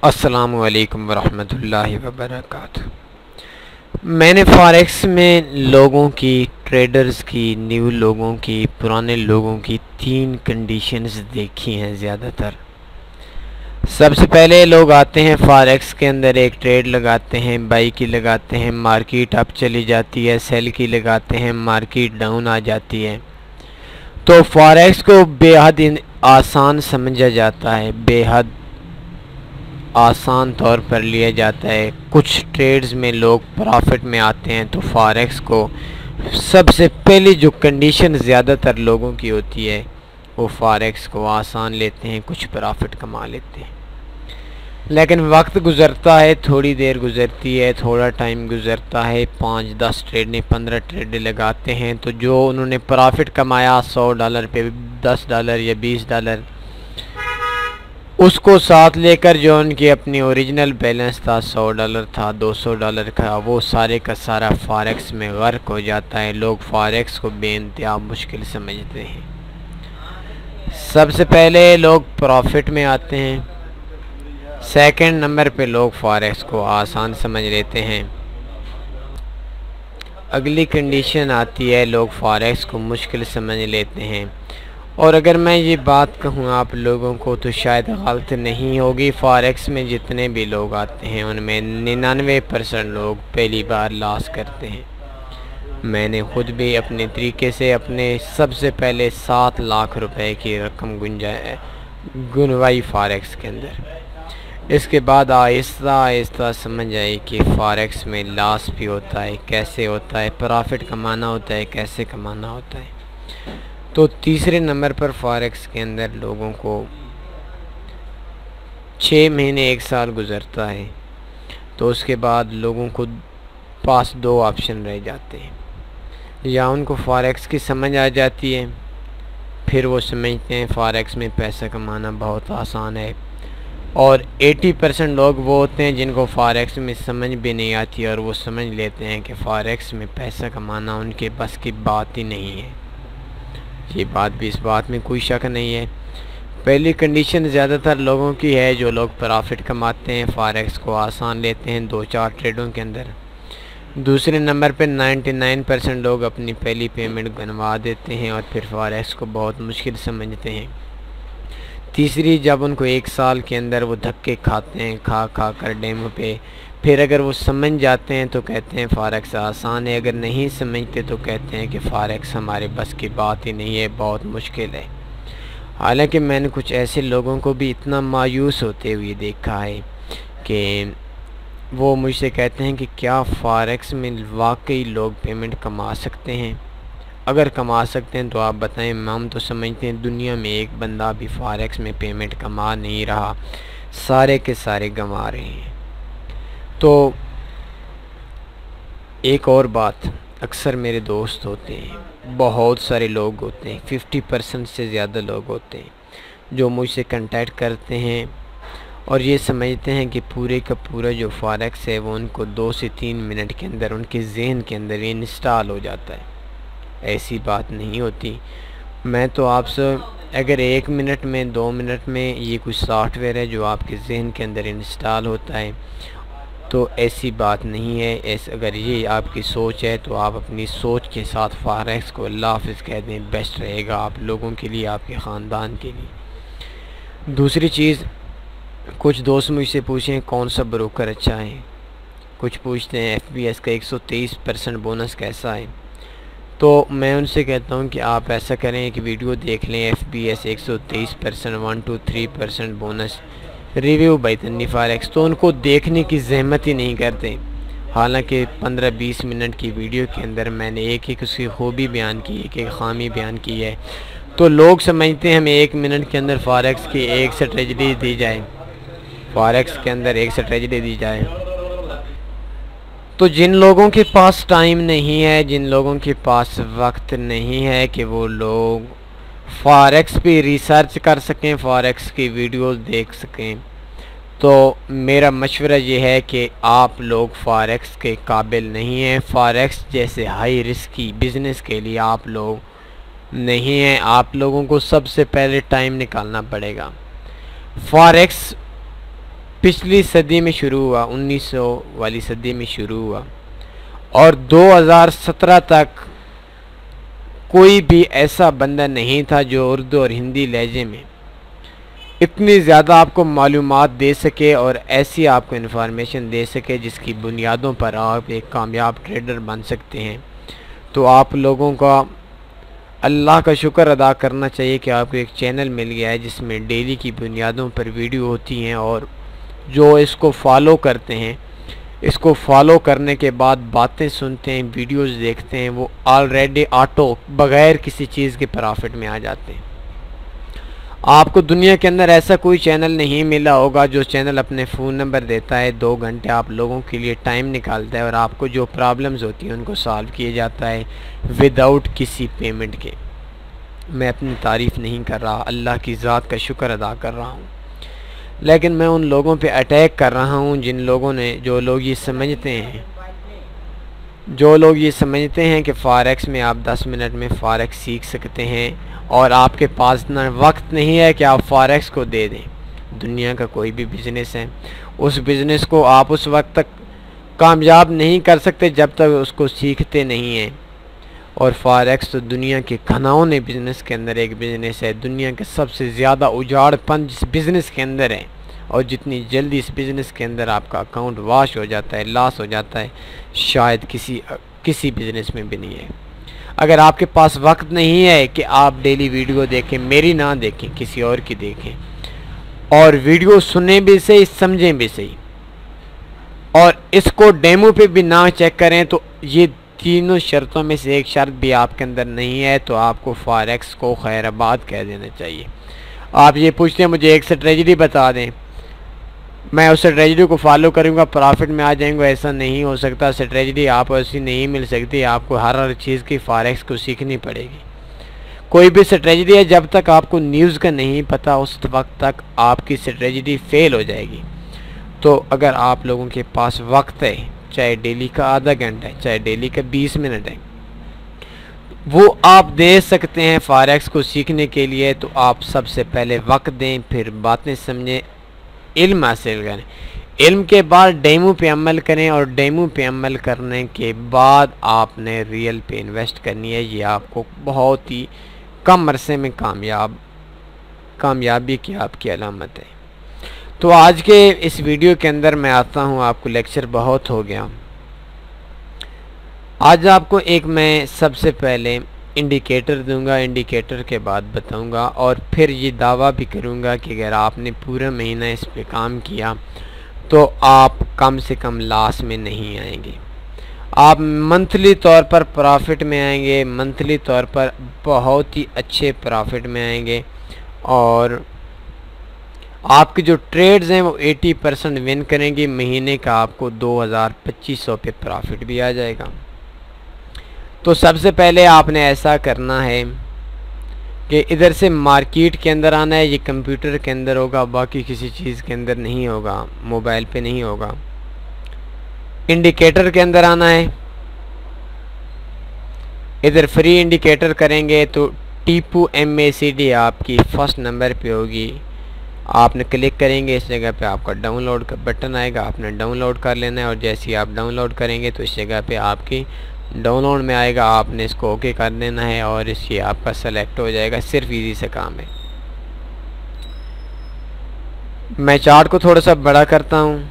अस्सलामु अलैकुम वरहमतुल्लाहि वबरकातुहू। मैंने फॉरेक्स में लोगों की, ट्रेडर्स की, न्यू लोगों की, पुराने लोगों की 3 कंडीशंस देखी हैं ज़्यादातर। सबसे पहले लोग आते हैं फॉरेक्स के अंदर, एक ट्रेड लगाते हैं, बाई की लगाते हैं, मार्केट अप चली जाती है, सेल की लगाते हैं, मार्केट डाउन आ जाती है। तो फॉरेक्स को बेहद आसान समझा जाता है, बेहद आसान तौर पर लिया जाता है। कुछ ट्रेड्स में लोग प्रॉफिट में आते हैं, तो फॉरेक्स को सबसे पहली जो कंडीशन ज़्यादातर लोगों की होती है वो फॉरेक्स को आसान लेते हैं, कुछ प्रॉफिट कमा लेते हैं। लेकिन वक्त गुज़रता है, थोड़ी देर गुज़रती है, थोड़ा टाइम गुज़रता है, 5-10 ट्रेडें 15 ट्रेडें लगाते हैं, तो जो उन्होंने प्रॉफिट कमाया $100 पे $10 या $20, उसको साथ लेकर जो उनकी अपनी ओरिजिनल बैलेंस था $100 था, $200 का, वो सारे का सारा फॉरेक्स में गर्क हो जाता है। लोग फॉरेक्स को बेइंतहा मुश्किल समझते हैं। सबसे पहले लोग प्रॉफिट में आते हैं, सेकंड नंबर पे लोग फॉरेक्स को आसान समझ लेते हैं। अगली कंडीशन आती है लोग फॉरेक्स को मुश्किल समझ लेते हैं। और अगर मैं ये बात कहूँ आप लोगों को तो शायद गलत नहीं होगी। फॉरेक्स में जितने भी लोग आते हैं उनमें 99% लोग पहली बार लॉस करते हैं। मैंने ख़ुद भी अपने तरीके से अपने सबसे पहले 7 लाख रुपए की रकम गुनवाई फॉरेक्स के अंदर। इसके बाद आहिस्ता आहिस्ता समझ आई कि फॉरेक्स में लॉस भी होता है, कैसे होता है, प्रॉफिट कमाना होता है, कैसे कमाना होता है। तो तीसरे नंबर पर फॉरेक्स के अंदर लोगों को 6 महीने 1 साल गुज़रता है, तो उसके बाद लोगों को पास 2 ऑप्शन रह जाते हैं। या उनको फॉरेक्स की समझ आ जाती है, फिर वो समझते हैं फॉरेक्स में पैसा कमाना बहुत आसान है। और 80% लोग वो होते हैं जिनको फॉरेक्स में समझ भी नहीं आती और वो समझ लेते हैं कि फॉरेक्स में पैसा कमाना उनके बस की बात ही नहीं है। ये बात भी, इस बात में कोई शक नहीं है। पहली कंडीशन ज़्यादातर लोगों की है, जो लोग प्रॉफिट कमाते हैं, फॉरेक्स को आसान लेते हैं 2-4 ट्रेडों के अंदर। दूसरे नंबर पे 99% लोग अपनी पहली पेमेंट बनवा देते हैं और फिर फॉरेक्स को बहुत मुश्किल समझते हैं। तीसरी, जब उनको 1 साल के अंदर वो धक्के खाते हैं, खा कर डेमो पे, फिर अगर वो समझ जाते हैं तो कहते हैं फॉरेक्स आसान है, अगर नहीं समझते तो कहते हैं कि फ़ॉरेक्स हमारे बस की बात ही नहीं है, बहुत मुश्किल है। हालांकि मैंने कुछ ऐसे लोगों को भी इतना मायूस होते हुए देखा है कि वो मुझसे कहते हैं कि क्या फॉरेक्स में वाकई लोग पेमेंट कमा सकते हैं? अगर कमा सकते हैं तो आप बताएं। हम तो समझते हैं दुनिया में एक बंदा भी फॉरेक्स में पेमेंट कमा नहीं रहा, सारे के सारे गंवा रहे हैं। तो एक और बात, अक्सर मेरे दोस्त होते हैं, बहुत सारे लोग होते हैं, 50% से ज़्यादा लोग होते हैं जो मुझसे कांटेक्ट करते हैं और ये समझते हैं कि पूरे का पूरा जो फॉरेक्स है वो उनको 2 से 3 मिनट के अंदर उनके जहन के अंदर इंस्टॉल हो जाता है। ऐसी बात नहीं होती। मैं तो आपसे, अगर 1 मिनट में, 2 मिनट में ये कुछ सॉफ्टवेयर है जो आपके जहन के अंदर इंस्टॉल होता है, तो ऐसी बात नहीं है। अगर ये आपकी सोच है तो आप अपनी सोच के साथ फॉरेक्स को अल्लाह हाफ़िज़ कह दें, बेस्ट रहेगा आप लोगों के लिए, आपके ख़ानदान के लिए। दूसरी चीज़, कुछ दोस्त मुझसे पूछें कौन सा ब्रोकर अच्छा है, कुछ पूछते हैं FBS का 123% बोनस कैसा है। तो मैं उनसे कहता हूँ कि आप ऐसा करें कि वीडियो देख लें, FBS 123%, 1-3% बोनस रिव्यू बाय तन्नी फॉरेक्स, तो उनको देखने की ज़हमत ही नहीं करते। हालांकि 15-20 मिनट की वीडियो के अंदर मैंने एक एक उसकी खूबी बयान की, एक एक ख़ामी बयान की है। तो लोग समझते हैं हमें 1 मिनट के अंदर फॉरेक्स की एक स्ट्रेटजी दी जाए, फॉरेक्स के अंदर एक स्ट्रेटजी दी जाए। तो जिन लोगों के पास टाइम नहीं है, जिन लोगों के पास वक्त नहीं है कि वो लोग फॉरेक्स पे रिसर्च कर सकें, फॉरेक्स की वीडियोस देख सकें, तो मेरा मशवरा ये है कि आप लोग फॉरेक्स के काबिल नहीं हैं। फॉरेक्स जैसे हाई रिस्की बिज़नेस के लिए आप लोग नहीं हैं। आप लोगों को सबसे पहले टाइम निकालना पड़ेगा। फॉरेक्स पिछली सदी में शुरू हुआ, 1900 वाली सदी में शुरू हुआ और 2017 तक कोई भी ऐसा बंदा नहीं था जो उर्दू और हिंदी लहजे में इतनी ज़्यादा आपको मालूमात दे सके और ऐसी आपको इन्फॉर्मेशन दे सके जिसकी बुनियादों पर आप एक कामयाब ट्रेडर बन सकते हैं। तो आप लोगों का अल्लाह का शुक्र अदा करना चाहिए कि आपको एक चैनल मिल गया है जिसमें डेली की बुनियादों पर वीडियो होती हैं और जो इसको फॉलो करते हैं, इसको फॉलो करने के बाद बातें सुनते हैं, वीडियोस देखते हैं, वो ऑलरेडी ऑटो बगैर किसी चीज़ के प्रॉफिट में आ जाते हैं। आपको दुनिया के अंदर ऐसा कोई चैनल नहीं मिला होगा जो चैनल अपने फ़ोन नंबर देता है, 2 घंटे आप लोगों के लिए टाइम निकालता है और आपको जो प्रॉब्लम्स होती हैं उनको सॉल्व किया जाता है विदाउट किसी पेमेंट के। मैं अपनी तारीफ़ नहीं कर रहा, अल्लाह की ज़ात का शुक्र अदा कर रहा हूँ, लेकिन मैं उन लोगों पे अटैक कर रहा हूँ जो लोग ये समझते हैं कि फ़ॉरेक्स में आप 10 मिनट में फ़ॉरेक्स सीख सकते हैं और आपके पास इतना वक्त नहीं है कि आप फ़ॉरेक्स को दे दें। दुनिया का कोई भी बिज़नेस है, उस बिज़नेस को आप उस वक्त तक कामयाब नहीं कर सकते जब तक उसको सीखते नहीं हैं। और फ़ॉरेक्स तो दुनिया के घनाओने बिज़नेस के अंदर एक बिज़नेस है, दुनिया के सबसे ज़्यादा उजाड़पन जिस बिज़नेस के अंदर है और जितनी जल्दी इस बिज़नेस के अंदर आपका अकाउंट वॉश हो जाता है, लॉस हो जाता है, शायद किसी बिज़नेस में भी नहीं है। अगर आपके पास वक्त नहीं है कि आप डेली वीडियो देखें, मेरी ना देखें, किसी और की देखें, और वीडियो सुने भी सही, समझें भी सही, और इसको डेमो पे भी ना चेक करें, तो ये तीनों शर्तों में से एक शर्त भी आपके अंदर नहीं है तो आपको फ़ॉरेक्स को खैराबाद कह देना चाहिए। आप ये पूछते हैं मुझे एक स्ट्रेटजी बता दें, मैं उस स्ट्रेटजी को फॉलो करूंगा प्रॉफिट में आ जाएंगे, ऐसा नहीं हो सकता। स्ट्रेटजी आप ऐसी नहीं मिल सकती, आपको हर चीज़ की फ़ॉरेक्स को सीखनी पड़ेगी। कोई भी स्ट्रेटजी है, जब तक आपको न्यूज़ का नहीं पता उस वक्त तक आपकी स्ट्रेटजी फेल हो जाएगी। तो अगर आप लोगों के पास वक्त है, चाहे डेली का आधा घंटा है, चाहे डेली का 20 मिनट है, वो आप दे सकते हैं फ़ॉरेक्स को सीखने के लिए, तो आप सबसे पहले वक्त दें, फिर बातें समझें, इल्म हासिल करें, इल्म के बाद डेमो पे अमल करें और डेमो पे अमल करने के बाद आपने रियल पे इन्वेस्ट करनी है। ये आपको बहुत ही कम अरसे में कामयाबी की आपकी अलामत है। तो आज के इस वीडियो के अंदर मैं आता हूँ, आपको लेक्चर बहुत हो गया। आज आपको मैं सबसे पहले इंडिकेटर दूंगा, इंडिकेटर के बाद बताऊंगा और फिर ये दावा भी करूंगा कि अगर आपने पूरा महीना इस पे काम किया तो आप कम से कम लॉस में नहीं आएंगे, आप मंथली तौर पर प्रॉफिट में आएंगे, मंथली तौर पर बहुत ही अच्छे प्रॉफिट में आएंगे और आपके जो ट्रेड्स हैं वो 80% विन करेंगे। महीने का आपको 2200 पे प्रॉफिट भी आ जाएगा। तो सबसे पहले आपने ऐसा करना है कि इधर से मार्केट के अंदर आना है, ये कंप्यूटर के अंदर होगा, बाकी किसी चीज़ के अंदर नहीं होगा, मोबाइल पे नहीं होगा। इंडिकेटर के अंदर आना है, इधर फ्री इंडिकेटर करेंगे तो टीपू MACD आपकी फर्स्ट नंबर पे होगी, आपने क्लिक करेंगे, इस जगह पे आपका डाउनलोड का बटन आएगा, आपने डाउनलोड कर लेना है और जैसे ही आप डाउनलोड करेंगे तो इस जगह पे आपकी डाउनलोड में आएगा, आपने इसको ओके कर देना है और इससे आपका सेलेक्ट हो जाएगा। सिर्फ इजी से काम है। मैं चार्ट को थोड़ा सा बड़ा करता हूँ,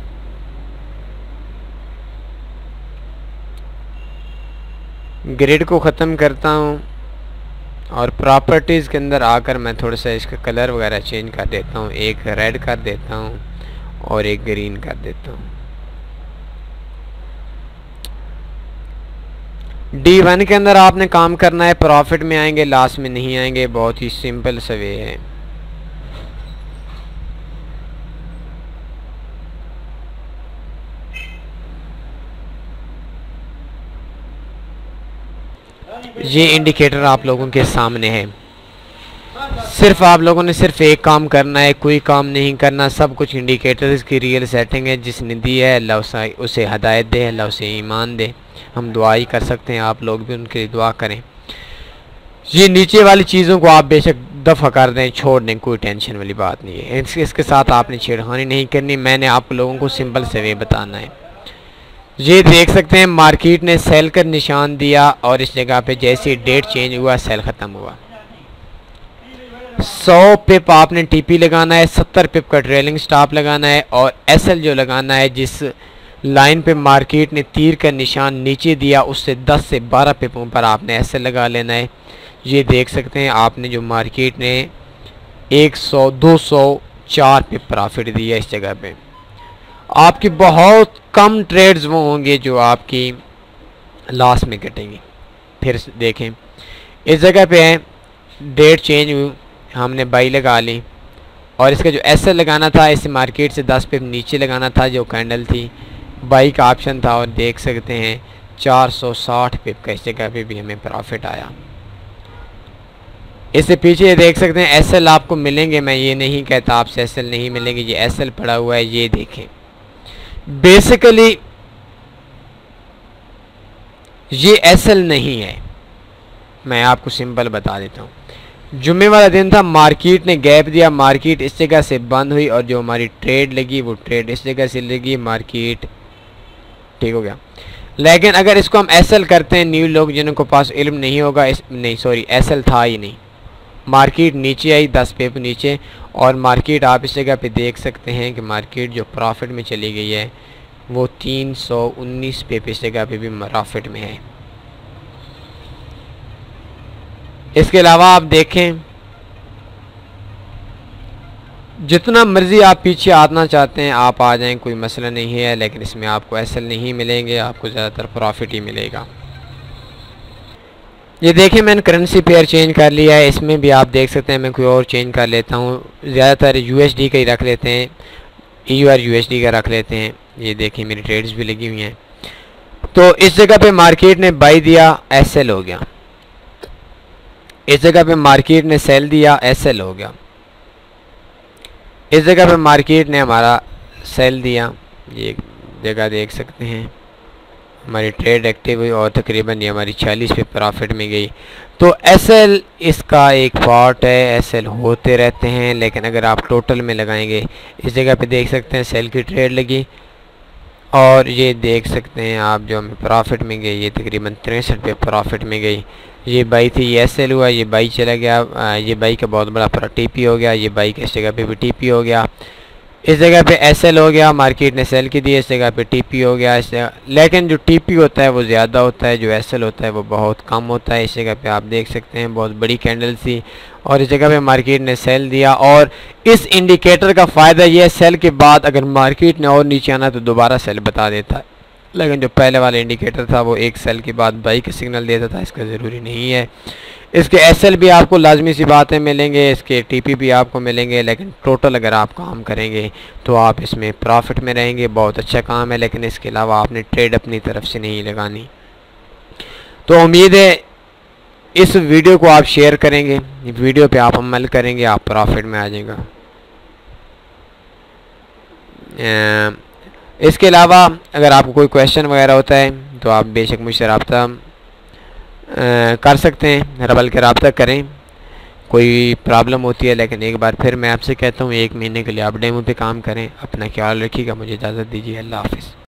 ग्रिड को ख़त्म करता हूँ और प्रॉपर्टीज़ के अंदर आकर मैं थोड़ा सा इसका कलर वगैरह चेंज कर देता हूँ, एक रेड कर देता हूँ और एक ग्रीन कर देता हूँ। D1 के अंदर आपने काम करना है, प्रॉफिट में आएंगे, लॉस में नहीं आएंगे, बहुत ही सिंपल सा वे है। ये इंडिकेटर आप लोगों के सामने है, सिर्फ आप लोगों ने सिर्फ एक काम करना है, कोई काम नहीं करना, सब कुछ इंडिकेटर्स की रियल सेटिंग है। जिसने दी है अल्लाह उसे हदायत दे, अल्लाह उसे ईमान दे। हम दुआ ही कर सकते हैं, आप लोग भी उनके लिए दुआ करें। ये नीचे वाली चीज़ों को आप बेशक दफ़ा कर दें, छोड़ दें, कोई टेंशन वाली बात नहीं है। इसके साथ आपने छेड़खानी नहीं करनी, मैंने आप लोगों को सिंपल से वे बताना है। ये देख सकते हैं मार्केट ने सेल कर निशान दिया और इस जगह पे जैसे डेट चेंज हुआ सेल ख़त्म हुआ। 100 पिप आपने टीपी लगाना है, 70 पिप का ट्रेलिंग स्टॉप लगाना है और एसएल जो लगाना है जिस लाइन पे मार्केट ने तीर का निशान नीचे दिया उससे 10 से 12 पिपों पर आपने एसएल लगा लेना है। ये देख सकते हैं आपने जो मार्केट ने 100, 200, 4 पिप प्रॉफिट दिया इस जगह पे। आपकी बहुत कम ट्रेड्स वो होंगे जो आपकी लॉस में कटेंगे। फिर देखें इस जगह पे है डेट चेंज हुई, हमने बाई लगा ली और इसका जो एसएल लगाना था इस मार्केट से 10 पिप नीचे लगाना था जो कैंडल थी, बाई का ऑप्शन था और देख सकते हैं 460 पिप का इस जगह पे भी हमें प्रॉफिट आया। इससे पीछे देख सकते हैं एसएल आपको मिलेंगे, मैं ये नहीं कहता आपसे एसएल नहीं मिलेंगे, ये एसएल पड़ा हुआ है, ये देखें। बेसिकली ये एसएल नहीं है, मैं आपको सिंपल बता देता हूँ। जुम्मे वाला दिन था, मार्केट ने गैप दिया, मार्केट इस जगह से बंद हुई और जो हमारी ट्रेड लगी वो ट्रेड इस जगह से लगी, मार्केट ठीक हो गया। लेकिन अगर इसको हम एसएल करते हैं, न्यू लोग जिनको पास इल्म नहीं होगा, नहीं सॉरी एसएल था ही नहीं, मार्केट नीचे आई 10 पिप नीचे और मार्केट आप इस जगह पे देख सकते हैं कि मार्केट जो प्रॉफिट में चली गई है वो 319 पिप इस जगह पे भी प्रॉफिट में है। इसके अलावा आप देखें जितना मर्ज़ी आप पीछे आना चाहते हैं आप आ जाएं, कोई मसला नहीं है, लेकिन इसमें आपको एसएल नहीं मिलेंगे, आपको ज़्यादातर प्रॉफिट ही मिलेगा। ये देखिए मैंने करेंसी पेयर चेंज कर लिया है, इसमें भी आप देख सकते हैं मैं कोई और चेंज कर लेता हूँ, ज़्यादातर यूएसडी का ही रख लेते हैं, ईयूआर यूएसडी का रख लेते हैं। ये देखिए मेरी ट्रेड्स भी लगी हुई हैं। तो इस जगह पे मार्केट ने बाई दिया, एसएल हो गया। इस जगह पे मार्केट ने सेल दिया, एसएल हो गया। इस जगह पे मार्केट ने हमारा सेल दिया, ये जगह देख सकते हैं हमारी ट्रेड एक्टिव हुई और तकरीबन ये हमारी 40 पे प्रॉफिट में गई। तो एसएल इसका एक पार्ट है, एसएल होते रहते हैं, लेकिन अगर आप टोटल में लगाएंगे इस जगह पे देख सकते हैं सेल की ट्रेड लगी और ये देख सकते हैं आप जो हमें प्रॉफिट में गई ये तकरीबन 63 पे प्रॉफिट में गई। ये बाई थी, ये एसएल हुआ, ये बाई चला गया, ये बाई का बहुत बड़ा टीपी हो गया, ये बाई का इस जगह पे भी टीपी हो गया, इस जगह पे एसएल हो गया, मार्केट ने सेल की दी, इस जगह पे टीपी हो गया। लेकिन जो टीपी होता है वो ज़्यादा होता है, जो एसएल होता है वो बहुत कम होता है। इस जगह पे आप देख सकते हैं बहुत बड़ी कैंडल थी और इस जगह पे मार्केट ने सेल दिया और इस इंडिकेटर का फ़ायदा ये है सेल के बाद अगर मार्केट ने और नीचे आना तो दोबारा सेल बता देता है, लेकिन जो पहले वाला इंडिकेटर था वो एक सेल के बाद बाई का सिग्नल देता था, इसका ज़रूरी नहीं है। इसके एसएल भी आपको लाजमी सी बातें मिलेंगे, इसके टीपी भी आपको मिलेंगे, लेकिन टोटल अगर आप काम करेंगे तो आप इसमें प्रॉफिट में रहेंगे। बहुत अच्छा काम है, लेकिन इसके अलावा आपने ट्रेड अपनी तरफ से नहीं लगानी। तो उम्मीद है इस वीडियो को आप शेयर करेंगे, वीडियो पे आप अमल करेंगे, आप प्रॉफिट में आ जाएगा। इसके अलावा अगर आपको कोई क्वेश्चन वगैरह होता है तो आप बेशक मुझसे रब्ता कर सकते हैं, रबल के रब्ता करें, कोई प्रॉब्लम होती है। लेकिन एक बार फिर मैं आपसे कहता हूँ 1 महीने के लिए आप डेमो पे काम करें। अपना ख्याल रखिएगा, मुझे इजाज़त दीजिए, अल्लाह हाफ़िज़।